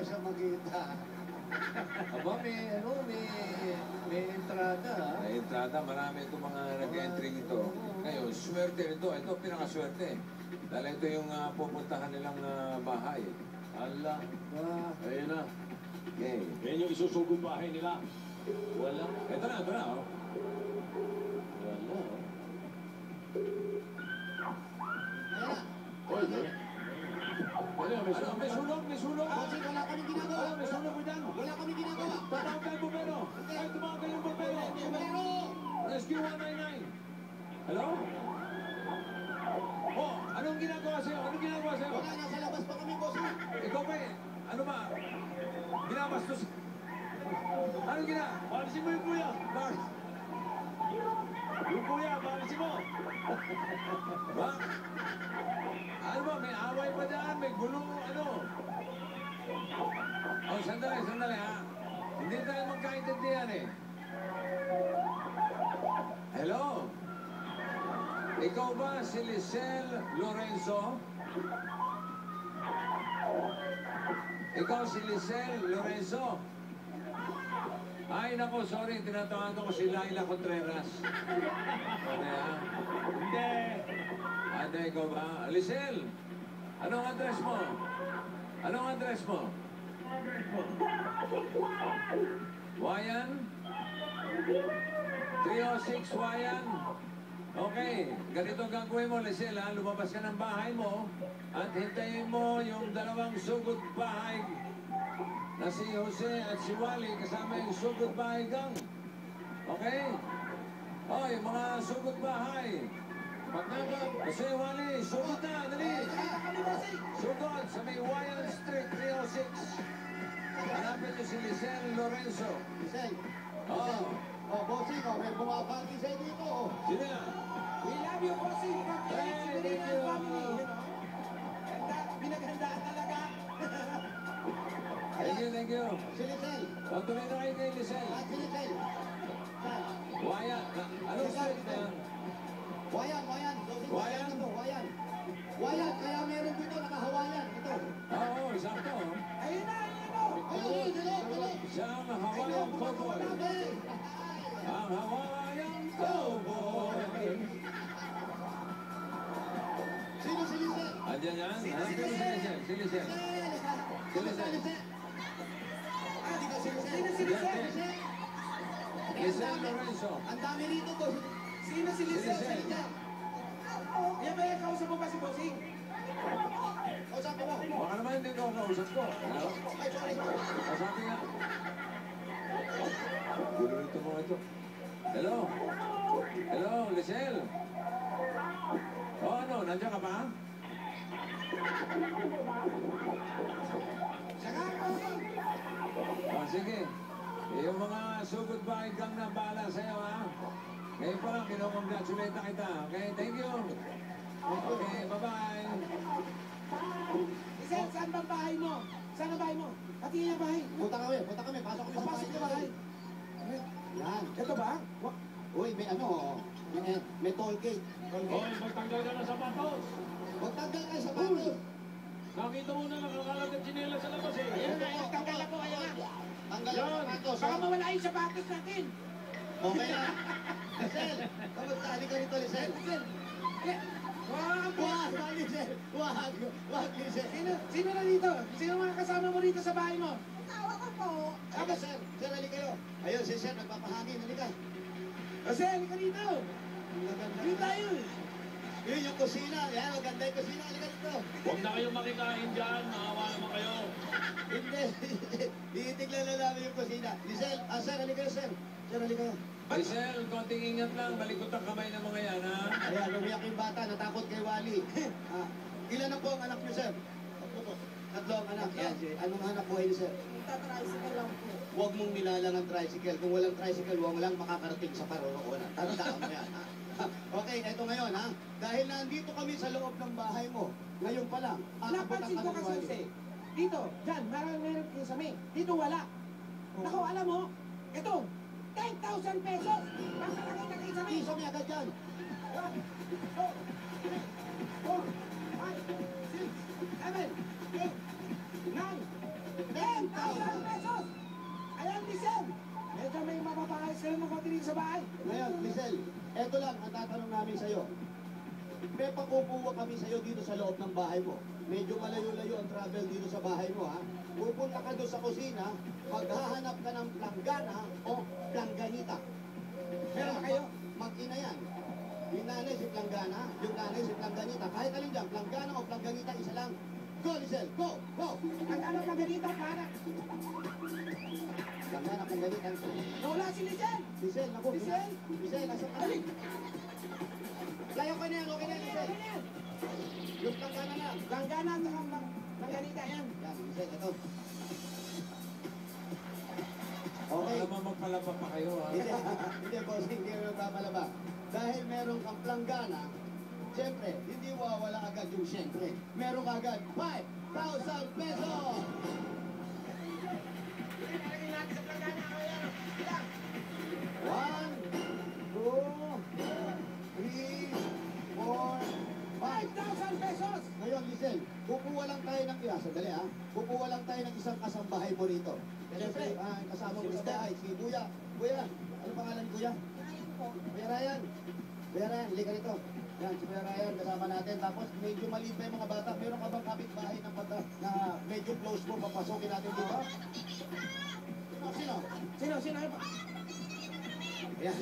siya makita. Aba, may entrada. May entrada, marami itong mga nag-entry ito. Ngayon, swerte nito. Ito, pinakaswerte. Dahil ito yung pupuntahan nilang bahay. Ala. Ayun na. Okay. Yan yung isusugong bahay nila. Wala. Ito na, ito na. Oh. Wala. Ayun na. Ano, may sunog, may sunog. Bossing, wala kami ginagawa. May sunog mo dyan. Wala kami ginagawa. Tatawag kayo bumbero. Ay, tumawag kayo bumbero. Bumbero! Rescue 199. Hello? Oh, anong ginagawa sa'yo? Anong ginagawa sa'yo? Wala, nasa labas pa kami, bossing. Ikaw ba eh? Ano ba? Binabastos. Anong Balisin mo yung kuya. Yung kuya, balisin mo. Ba? Ano ba? May away pa dyan? May gulo? Ano? Oh, sandali ha. Hindi tayo magkaintindihan eh. Hello? Ikaw ba si Lisel Lorenzo? Ikaw si Lisel Lorenzo? Ay, nako, sorry. Tinatawagan ko si Laila Contreras. Ano ha? Hindi. Ada, ikaw ba? Lisel, anong address mo? Anong address mo? Wayan? 306 Wayan? Okay, ganito ang gagawin mo, Lisel, ha? Lumabas ka ng bahay mo at hintayin mo yung dalawang sugod bahay na si Jose at si Wally kasama yung sugod bahay gang. Okay? Hoy, mga sugod bahay. Magnabag, Jose Wally, sugod na, dali. Sugod sa may Wayan Street 306. Hanapin niyo si Lisel Lorenzo. Lisel. Oh, Oh, bossing, oh, may bumabati sa'yo dito, oh. sino yan? We love you, bossing. Hey, thank you. Family. Binaghandaan talaga. Thank you. Si Lisel. O, tuloy na kayo kay Lisel. At si Lisel. Saan? Wayan, anong street na yan? Wayan. Bossing, Wayan? ito, Wayan. Wayan, kaya meron dito, nakahawayan. Ito. Oo, sakto. Ayun na. Ayun, dito. Siya ang Hawaiian Cowboy. Ang Hawaiian Cowboy. Sino si Lisel? Andiyan yan? Hanapin mo si Lisel. Si Lisel. Sino si Lisel? Ah, di ka si Lisel. Sino si Lisel? Lisel Lorenzo. Ang dami rito, boss. Sino si Lisel? Si Lisel. Yan ba yung kausap mo ba si bossing? O, sabi mo. Baka naman hindi ko kausap ko. Ano? Ay, sorry. Sabi nga. Gulo ito mo ito. Hello? Hello, Lisel? Oh, ano? Nandiyan ka pa? Saka, bossing. Oh, sige. Yung mga sugod bahay gang na bahala sa'yo, ha? Ngayon pa lang, kinukongratulate na kita. Okay, thank you. Okay, bye-bye. Lisel, saan bang bahay mo? Saan ang bahay mo? Patingin yung bahay. Punta kami. Pasok kami sa Papasok ka bahay. Yan. Ito ba? Uy, may ano, may toll gate. Hoy, magtanggal ka na sa sapatos. Magtanggal kayo sa bato. Nakita mo na nakakalagat sinela sa labas eh. Ayun na, tanggal ako. Ayun na. Tanggal ang sapatos. Baka mawala yung sapatos natin. Okay na. Lisel, kamusta? Halika rito, Lisel. Lisel. Wag! Lisel. Wag, Lisel. Sino na dito? Sino mga kasama mo dito sa bahay mo? Tawa ko po. Halika, sir. Sir, halika kayo. Ayun, si Sir, nagpapahangin. Halika. Jose, halika dito. Dito tayo. Yun yung kusina. Yan, maganda yung kusina. Halika dito. Huwag na kayong makikain dyan. Maawa naman kayo. Hindi. Iitiglan na namin yung kusina. Lisel, sir, halika kayo, sir. Sir, halika kayo. Lisel, konting ingat lang. Malikot ang kamay ng mga yan, ha? Ayan, umiyak yung bata. Natakot kay Wally. Ilan na po ang anak niyo, sir? Tatlo ang anak. Yan, sir. Anong anak buhay niyo, sir? Tatricycle lang po. Huwag mong nilalang ang tricycle. Kung walang tricycle, huwag mo lang makakarating sa paroroonan. Tandaan mo yan, ha? Okay, eto ngayon, ha? Dahil nandito kami sa loob ng bahay mo, ngayon pa lang, Napansin ko kasi, Jose. Dito, dyan, meron kayo sa may. Dito wala. Naku, alam mo, ito, 10,000 pesos. Nakalagay na kayo sa may. Piso niya agad yan. 4, 5, 6, 7, 8, 9, 10. 10,000 pesos! Ayan, Lisel! Medyo may mapapahayos ka ng konti dito sa bahay. Ngayon, Lisel, eto lang ang tatanong namin sa'yo. May pakukuha kami sa'yo dito sa loob ng bahay mo. Medyo malayo-layo ang travel dito sa bahay mo, ha? Pupunta ka doon sa kusina, maghahanap ka ng planggana o plangganita. Meron ba kayo? Mag-ina yan. Yung nanay si planggana, yung nanay si plangganita. Kahit alin dyan, planggana o plangganita, isa lang. Go, Lisel! Go! Go! Ang ano ka ganito, para? Planggana, plangganita. Nawala si Lisel! Lisel, naku. Lisel? Lisel, nasa ka? Dali! Layo ka na yan, okay na yan, Lisel. Ayan, ayan! Yung planggana na. Langgana at saka mangganita yan. Yan, Lisel, ito. Baka Okay. naman magpalapa pa kayo, ha? Hindi, hindi boss, hindi mo nagpapalaba. Dahil meron kang planggana, siyempre, hindi wawala agad yung siyempre. Meron ka agad 5,000 pesos! Nalagay natin sa planggana. Ayan, ilang? 1, 2, 3, 4, 5,000 pesos! Ngayon, Lisel, kukuha lang tayo ng sandali ha. Kukuha lang tayo ng isang kasambahay mo rito. Siyempre, kasama mo sa bahay, si Kuya. Kuya, ano pangalan ni Kuya? Ryan po. Kuya Ryan. Kuya Ryan, halika rito. Yan, si Kuya Ryan, kasama natin. Tapos, medyo maliit pa yung mga bata. Meron ka bang kapitbahay ng bata na medyo close mo, papasukin natin dito? Sino? Sino? Sino? Ayan.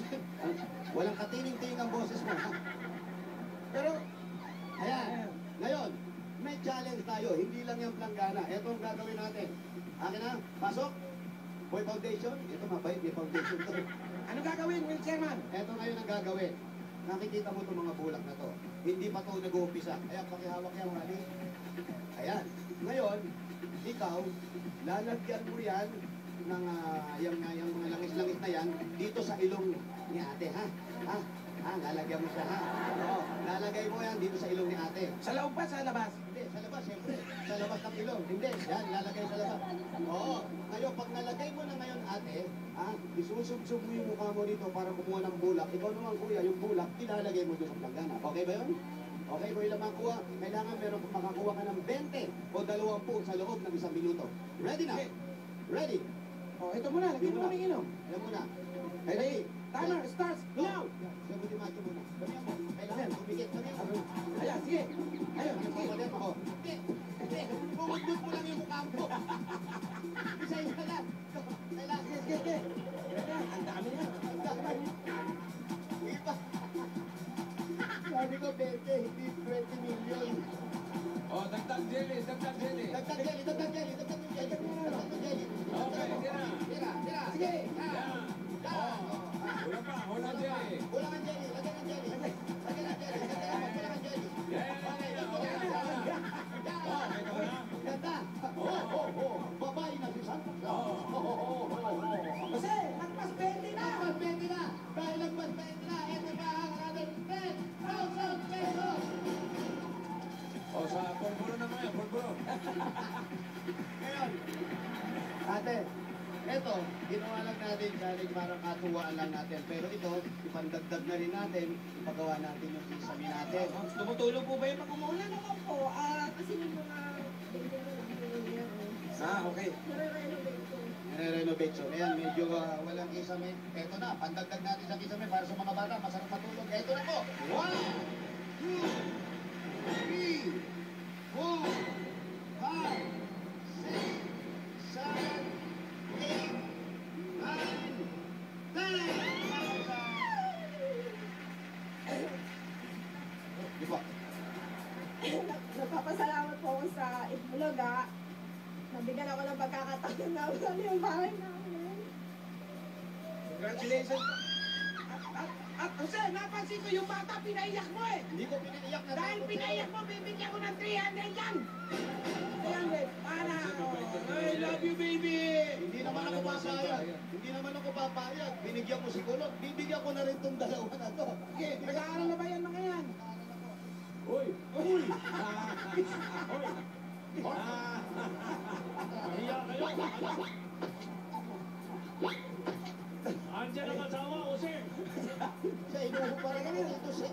Walang katining-tining ang boses mo. Ha? Pero, ayan. Ngayon, may challenge tayo. Hindi lang yung planggana. Ito ang gagawin natin. Akin na, pasok. Boy Foundation. Ito mabait, may foundation to. Ano gagawin, Will Chairman? Ito ngayon ang gagawin. Nakikita mo itong mga bulak na to. Hindi pa ito nag-uumpisa. Ayan, pakihawak yan, mali. Ayan. Ngayon, ikaw, lalagyan mo yan ng yung mga langis-langis na yan dito sa ilong ni ate, ha? Ha? Ha? Lalagyan mo siya, ha? Oo. Lalagay mo yan dito sa ilong ni ate. Sa loob pa, sa labas? Hindi, sa labas, siyempre. Sa labas ng ilong. Hindi, yan, lalagay sa labas. Oo. Ngayon, pag nalagay mo na ngayon, ate, isusubsub mo yung mukha mo dito para kumuha ng bulak. Ikaw naman, kuya, yung bulak, ilalagay mo doon sa planggana. Okay ba yun? Okay, kung ilang makuha, kailangan meron kung makakuha ka ng 20 o 20 sa loob ng 1 minuto. Ready na? Ready? Oh, ito muna, lagyan mo ng inom. Alam mo na. Ready? Timer starts now! Sabi ni Maki muna. Sabihan mo. Kailangan, tumikit. Sabihan mo. Ayan, sige. Ayun, Ano sige. pa ulit ako? Hindi. Hindi. Pumudbud mo lang yung mukha mo. Isa-isa lang. Kailangan. Sige, sige, sige. Ayan, ang dami niya. Iba. Sabi ko 20, hindi 20 million. Oh, dagdag jelly, dagdag jelly. Dagdag jelly, dagdag jelly, dagdag jelly. Dagdag jelly. Okay, tira. Tira, tira. Sige. Yan. Oh, hula pa, hula jelly. Kulang ang jelly, lagyan ng jelly. Lagyan ng jelly, lagyan ng kulang ang jelly. Yan. Okay, Okay, okay, okay. Yan. Oh, may ka na? Ganda. Babae na si Santa Claus. Kasi, nagpas 20 na! Nagpas 20 na. Dahil nagpas 20 na, ito pa ang ating 10,000 pesos. Oh, sa pulbulo naman yan, pulbulo. Ngayon, ate, eto, ginawa lang natin challenge para katuwaan lang natin. Pero ito, ipandagdag na rin natin, ipagawa natin yung sesame natin. Tumutulong po ba yung pag Wala naman po. Kasi may mga building na lang po niya. okay. Nare-renovate po. Nire-renovate. So, ayan, medyo walang kisame. Eto na, pandagdag natin sa kisame para sa mga bata, masarap matulog. Eto na po. 1, 2, 3, 4, 5, 6, 7, 8, 9, 10. Di ba? Nagpapasalamat po ako sa Itbulaga. Nabigyan ako ng pagkakataon na wala yung bahay namin. Congratulations. At Jose, napansin ko yung bata pinaiyak mo eh. Hindi ko pinaiyak na Dahil pinaiyak mo, bibigyan ko ng 300 yan. 300. Para. I love you, baby. Hindi naman ako papayag. Hindi naman ako papayag. Binigyan ko si Kulot. Bibigyan ko na rin itong dalawa na to. Okay, nag-aaral na ba yan mga yan? Uy! Uy! Hiya kayo. Andiyan ang asawa, Jose. Siya, inuho pa rin ako dito siya.